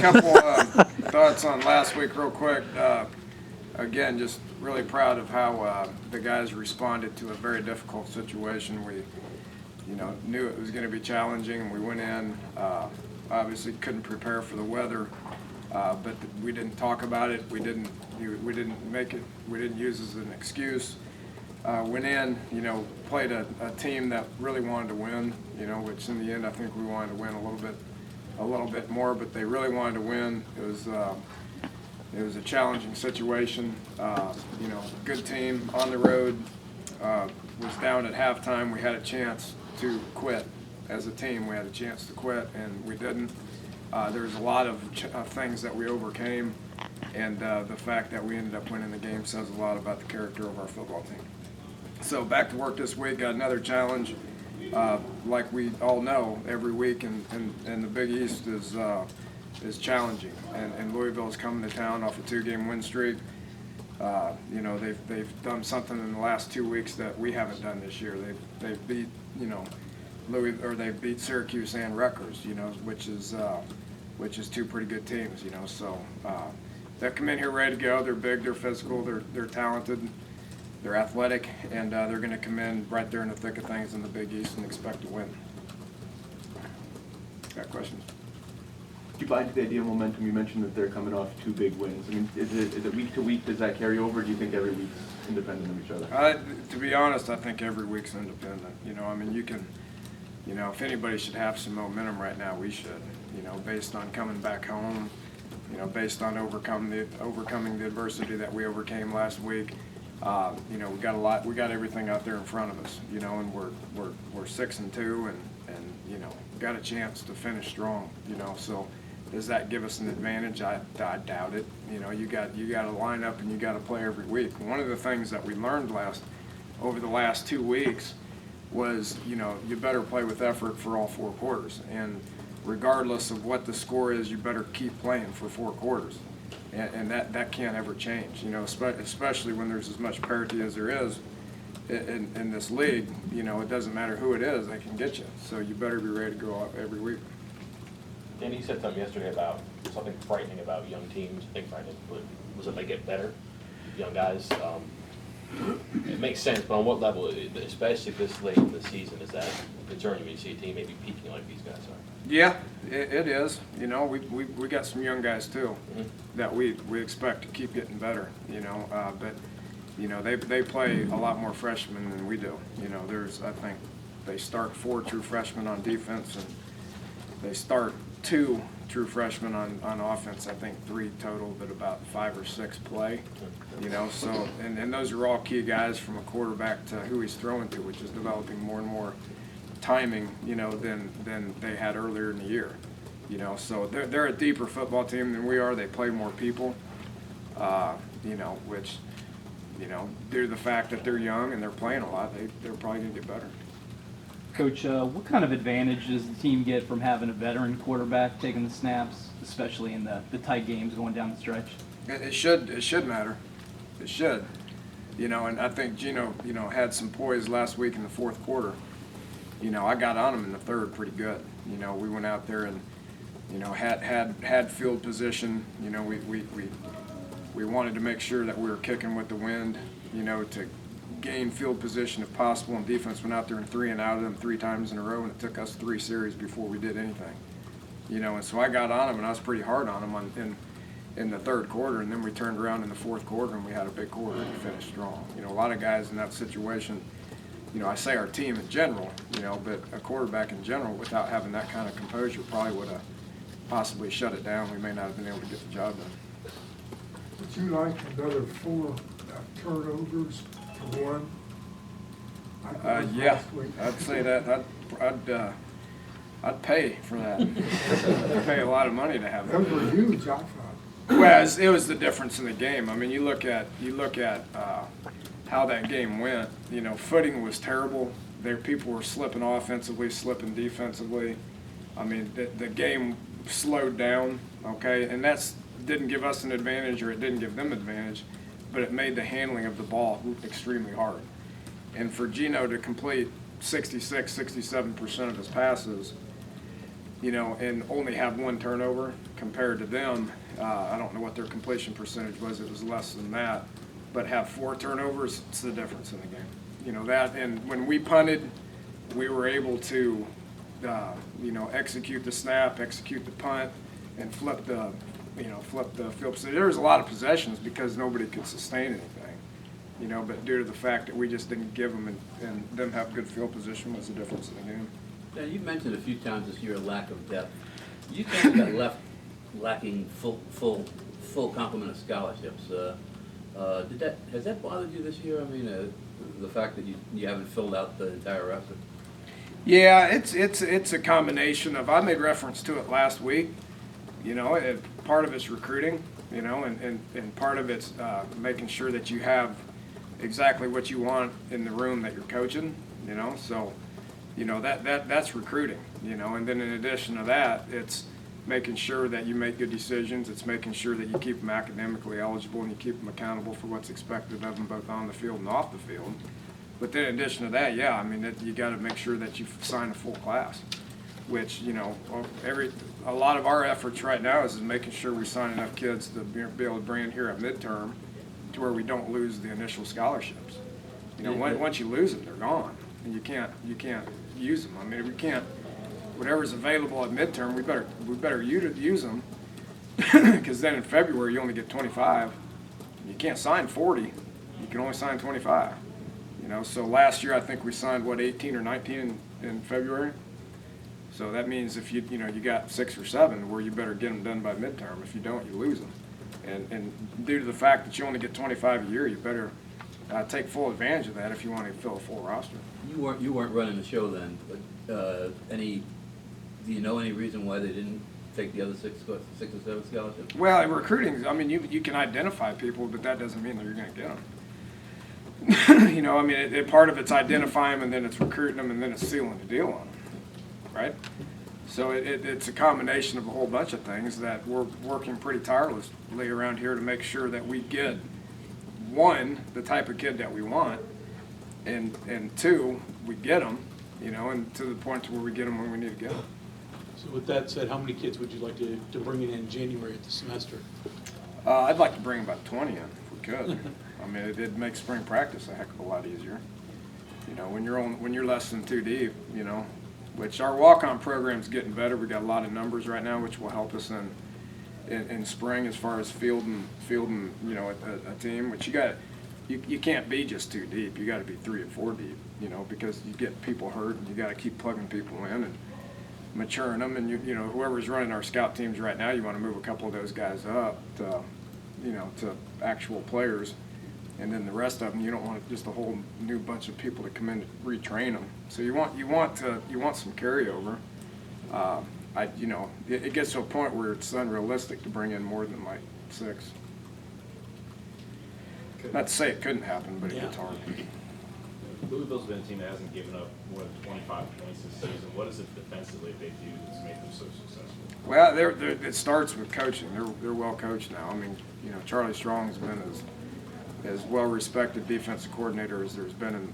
Couple thoughts on last week real quick. Again, just really proud of how the guys responded to a very difficult situation. We, knew it was going to be challenging, and we went in. Obviously, couldn't prepare for the weather, but we didn't talk about it. We didn't make it. We didn't use it as an excuse. Went in, played a team that really wanted to win. Which in the end, I think we wanted to win a little bit more, but they really wanted to win. It was a challenging situation. Good team on the road. Was down at halftime. We had a chance to quit as a team. We had a chance to quit, and we didn't. There was a lot of things that we overcame, and the fact that we ended up winning the game says a lot about the character of our football team. So back to work this week. Got another challenge. Like we all know, every week in the Big East is challenging, and Louisville is coming to town off a 2-game win streak. They've done something in the last 2 weeks that we haven't done this year. They've beat they beat Syracuse and Rutgers, which is two pretty good teams, So they come in here ready to go. They're big, they're physical, they're talented. They're athletic, and they're going to come in right there in the thick of things in the Big East and expect to win. Got questions? Do you buy into the idea of momentum? You mentioned that they're coming off 2 big wins. I mean, is it week to week? Does that carry over? Or do you think every week's independent of each other? To be honest, I think every week's independent. You can, if anybody should have some momentum right now, we should. Based on coming back home, based on overcoming the adversity that we overcame last week. We got a lot. We got everything out there in front of us. And we're 6-2, and got a chance to finish strong. So does that give us an advantage? I doubt it. You got to line up and you got to play every week. One of the things that we learned over the last 2 weeks was you better play with effort for all 4 quarters, and regardless of what the score is, you better keep playing for 4 quarters. And that can't ever change, especially when there's as much parity as there is in this league. It doesn't matter who it is, they can get you. So you better be ready to go out every week. Danny, you said something yesterday about something frightening about young teams. I think frightening, was it they get better, young guys? It makes sense, but on what level, especially this late in the season, is that concerning when you see a team maybe peaking like these guys are? Yeah, it is. We got some young guys too that we expect to keep getting better. But they play a lot more freshmen than we do. I think they start 4 true freshmen on defense, and they start 2 true freshmen on offense. I think 3 total, but about 5 or 6 play. So and those are all key guys from a quarterback to who he's throwing to, which is developing more and more timing, than they had earlier in the year. So they're a deeper football team than we are. They play more people, which, due to the fact that they're young and they're playing a lot, they're probably going to get better. Coach, what kind of advantage does the team get from having a veteran quarterback taking the snaps, especially in the tight games going down the stretch? It should matter. It should. And I think Gino, had some poise last week in the 4th quarter. I got on him in the 3rd pretty good. We went out there and, had field position. We wanted to make sure that we were kicking with the wind, to gain field position if possible. And defense went out there and 3 and out of them 3 times in a row, and it took us 3 series before we did anything. And so I got on him, and I was pretty hard on him in the 3rd quarter, and then we turned around in the 4th quarter and we had a big quarter and finished strong. A lot of guys in that situation. I say our team in general, but a quarterback in general, without having that kind of composure, probably would have possibly shut it down. We may not have been able to get the job done. Would you like another 4 turnovers to 1? Yeah, I'd say that. I'd pay for that. I'd pay a lot of money to have that. Those were huge, I thought. Well, it was the difference in the game. I mean, you look at how that game went. Footing was terrible. People were slipping offensively, slipping defensively. I mean, the game slowed down, okay? And that's didn't give us an advantage, or it didn't give them advantage, but it made the handling of the ball extremely hard. And for Gino to complete 66, 67% of his passes, you know, and only have one turnover compared to them. I don't know what their completion percentage was. It was less than that, but have 4 turnovers. It's the difference in the game. You know that, and when we punted, we were able to, you know, execute the snap, execute the punt, and flip the field position. There was a lot of possessions because nobody could sustain anything, you know. But due to the fact that we just didn't give them and them have good field position was the difference in the game. Yeah, you've mentioned a few times this year a lack of depth. You kind of got left lacking full complement of scholarships. Has that bothered you this year? I mean, the fact that you haven't filled out the entire roster. Yeah, it's a combination of. I made reference to it last week. You know, part of it's recruiting. You know, and part of it's making sure that you have exactly what you want in the room that you're coaching. You know, so. You know, that's recruiting, you know, and then in addition to that, it's making sure that you make good decisions. It's making sure that you keep them academically eligible and you keep them accountable for what's expected of them both on the field and off the field. But then in addition to that, yeah, I mean, you got to make sure that you sign a full class, which, you know, a lot of our efforts right now is making sure we sign enough kids to be able to bring in here at midterm to where we don't lose the initial scholarships. You know, once you lose them, they're gone, and you can't use them. I mean, we can't. Whatever's available at midterm, we better use them, because then in February you only get 25. You can't sign 40. You can only sign 25. You know, so last year I think we signed 18 or 19 in February. So that means if you got 6 or 7, where you better get them done by midterm. If you don't, you lose them. And due to the fact that you only get 25 a year, you better take full advantage of that if you want to fill a full roster. You weren't running the show then, but do you know any reason why they didn't take the other 6 or 7 scholarships? Well, in recruiting, I mean, you can identify people, but that doesn't mean that you're going to get them. You know, I mean, part of it's identifying them, and then it's recruiting them, and then it's sealing the deal on them, right? So it's a combination of a whole bunch of things that we're working pretty tirelessly around here to make sure that we get, 1, the type of kid that we want, and 2, we get them, you know, and to the point to where we get them when we need to get them. So with that said, how many kids would you like to bring in January at the semester? I'd like to bring about 20 in if we could. I mean, it'd make spring practice a heck of a lot easier. You know, when you're less than 2 deep, you know, which our walk-on program's getting better. We got a lot of numbers right now, which will help us in spring as far as fielding, you know, a team. Which you can't be just 2 deep. You got to be 3 and 4 deep, you know, because you get people hurt, and you got to keep plugging people in and maturing them. And you know, whoever's running our scout teams right now, you want to move a couple of those guys up to, you know, to actual players. And then the rest of them, you don't want just a whole new bunch of people to come in to retrain them. So you want some carryover. You know, it gets to a point where it's unrealistic to bring in more than like 6. Not to say it couldn't happen, but it gets hard. Louisville's been a team that hasn't given up more than 25 points this season. What is it defensively they do that's made them so successful? Well, it starts with coaching. They're well coached now. I mean, you know, Charlie Strong has been as well-respected defensive coordinator as there's been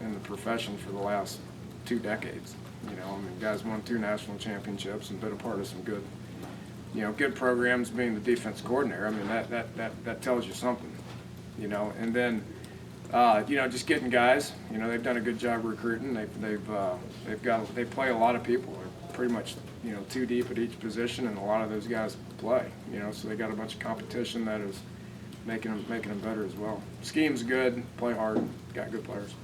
in the profession for the last 2 decades. You know, I mean, guys won 2 national championships and been a part of some good, you know, good programs. Being the defense coordinator, I mean, that tells you something. You know, and then you know, just getting guys. You know, they've done a good job recruiting. They play a lot of people. They're pretty much, you know, 2 deep at each position, and a lot of those guys play. You know, so they got a bunch of competition that is making them better as well. Scheme's good, play hard, got good players.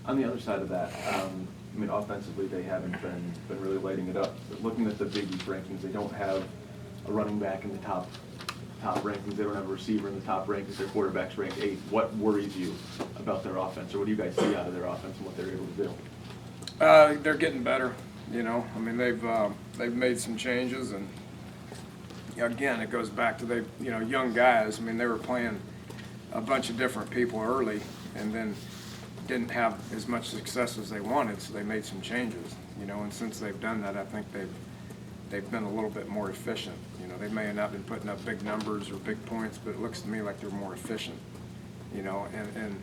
On the other side of that, I mean, offensively, they haven't been really lighting it up. But looking at the Big East rankings, they don't have a running back in the top rankings. They don't have a receiver in the top rankings. Their quarterback's ranked 8th. What worries you about their offense, or what do you guys see out of their offense and what they're able to do? They're getting better. You know, I mean, they've made some changes, and again, it goes back to young guys. I mean, they were playing a bunch of different people early, and then didn't have as much success as they wanted, so they made some changes. You know, and since they've done that, I think they've been a little bit more efficient. You know, they may have not been putting up big numbers or big points, but it looks to me like they're more efficient. You know, and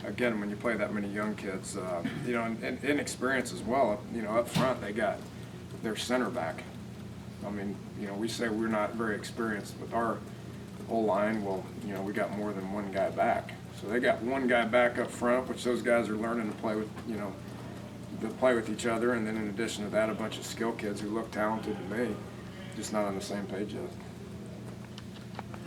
again, when you play that many young kids, you know, and inexperience as well. You know, up front they're their center back. I mean, you know, we say we're not very experienced with our O-line. Well, you know, we got more than one guy back. So they got one guy back up front, which those guys are learning to play with, you know, to play with each other. And then in addition to that, a bunch of skill kids who look talented to me, just not on the same page yet.